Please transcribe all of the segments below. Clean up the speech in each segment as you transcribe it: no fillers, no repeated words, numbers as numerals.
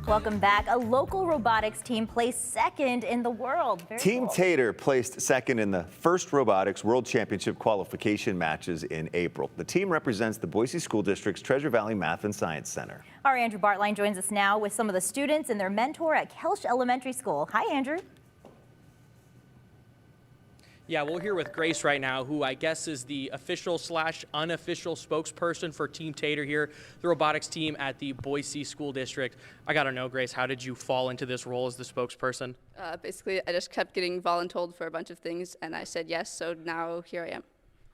Welcome back. A local robotics team placed second in the world. Very Team cool. Tator placed second in the first Robotics World Championship qualification matches in April. The team represents the Boise School District's Treasure Valley Math and Science Center. Our Andrew Bartline joins us now with some of the students and their mentor at Kelch Elementary School. Hi, Andrew. Yeah, we're here with Grace right now, who I guess is the official / unofficial spokesperson for Team Tator here, the robotics team at the Boise School District. I gotta know, Grace, how did you fall into this role as the spokesperson? Basically, I just kept getting voluntold for a bunch of things, and I said yes, so now here I am.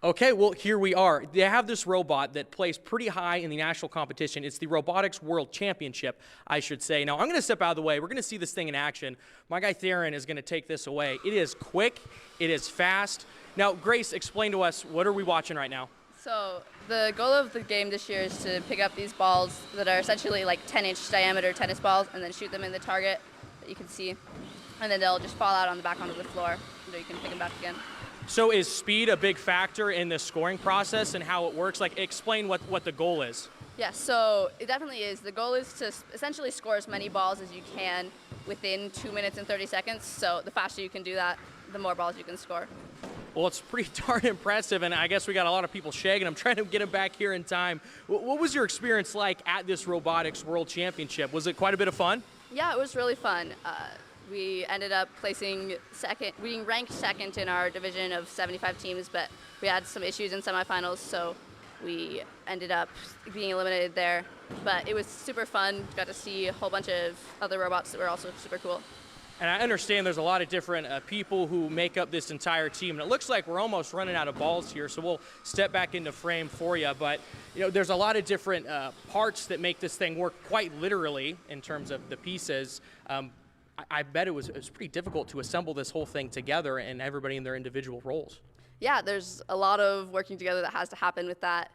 Okay, well, here we are. They have this robot that plays pretty high in the national competition. It's the Robotics World Championship, I should say. Now, I'm going to step out of the way. We're going to see this thing in action. My guy Theron is going to take this away. It is quick. It is fast. Now, Grace, explain to us, what are we watching right now? So the goal of the game this year is to pick up these balls that are essentially like 10-inch diameter tennis balls and then shoot them in the target that you can see. And then they'll just fall out on the back onto the floor, so you can pick them back again. So is speed a big factor in the scoring process and how it works? Like, explain what the goal is. Yeah, so it definitely is. The goal is to essentially score as many balls as you can within 2 minutes and 30 seconds. So the faster you can do that, the more balls you can score. Well, it's pretty darn impressive, and I guess we got a lot of people shagging. I'm trying to get them back here in time. What was your experience like at this Robotics World Championship? Was it quite a bit of fun? Yeah, it was really fun. We ended up placing second, being ranked second in our division of 75 teams, but we had some issues in semifinals, so we ended up being eliminated there. But it was super fun. Got to see a whole bunch of other robots that were also super cool. And I understand there's a lot of different people who make up this entire team, and it looks like we're almost running out of balls here, so we'll step back into frame for you. But you know, there's a lot of different parts that make this thing work quite literally in terms of the pieces. I bet it was pretty difficult to assemble this whole thing together and everybody in their individual roles. Yeah, there's a lot of working together that has to happen with that.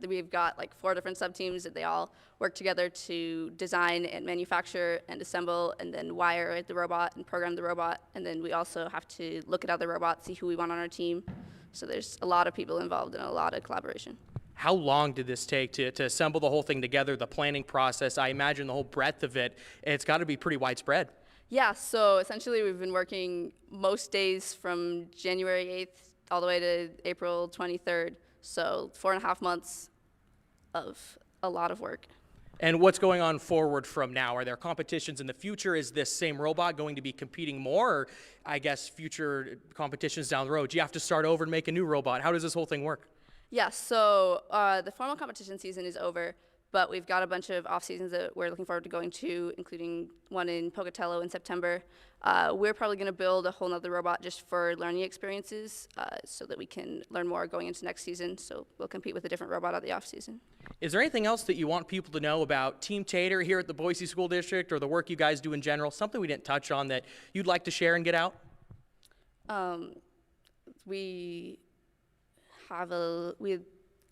We've got like 4 different sub-teams that they all work together to design and manufacture and assemble and then wire the robot and program the robot. And then we also have to look at other robots, see who we want on our team. So there's a lot of people involved and a lot of collaboration. How long did this take to assemble the whole thing together, the planning process? I imagine the whole breadth of it, it's got to be pretty widespread. Yeah, so essentially we've been working most days from January 8th all the way to April 23rd. So 4.5 months of a lot of work. And what's going on forward from now? Are there competitions in the future? Is this same robot going to be competing more? Or I guess future competitions down the road? Do you have to start over and make a new robot? How does this whole thing work? Yeah, so the formal competition season is over. But we've got a bunch of off seasons that we're looking forward to going to, including one in Pocatello in September. We're probably going to build a whole nother robot just for learning experiences so that we can learn more going into next season. So we'll compete with a different robot at the off season. Is there anything else that you want people to know about Team Tator here at the Boise School District or the work you guys do in general? Something we didn't touch on that you'd like to share and get out?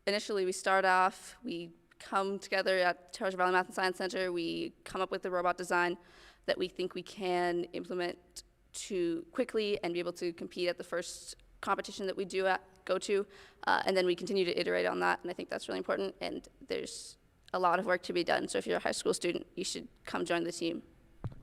Initially we start off, we come together at Treasure Valley Math and Science Center. We come up with the robot design that we think we can implement to quickly and be able to compete at the first competition that we go to, and then we continue to iterate on that, and I think that's really important, and there's a lot of work to be done, so if you're a high school student, you should come join the team.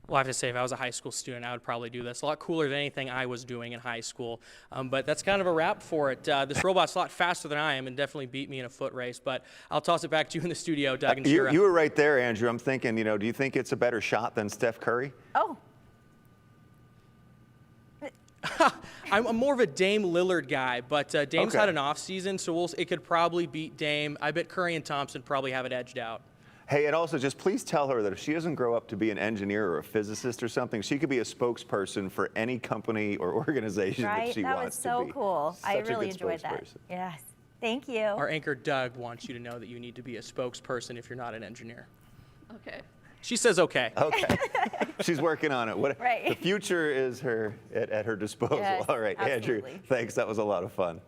Well, I have to say, if I was a high school student, I would probably do this. A lot cooler than anything I was doing in high school. But that's kind of a wrap for it. This robot's a lot faster than I am and definitely beat me in a foot race. But I'll toss it back to you in the studio, Doug and Shira. You were right there, Andrew. I'm thinking, you know, do you think it's a better shot than Steph Curry? Oh. I'm more of a Dame Lillard guy, but Dame's had an off season, so it could probably beat Dame. I bet Curry and Thompson probably have it edged out. Hey, and also just please tell her that if she doesn't grow up to be an engineer or a physicist or something, she could be a spokesperson for any company or organization that she wants to be. That was so cool. I really enjoyed that. Spokesperson. Yes. Thank you. Our anchor, Doug, wants you to know that you need to be a spokesperson if you're not an engineer. Okay. She says okay. Okay. She's working on it. Right. The future is at her disposal. Yes, All right, absolutely. Andrew, thanks. That was a lot of fun.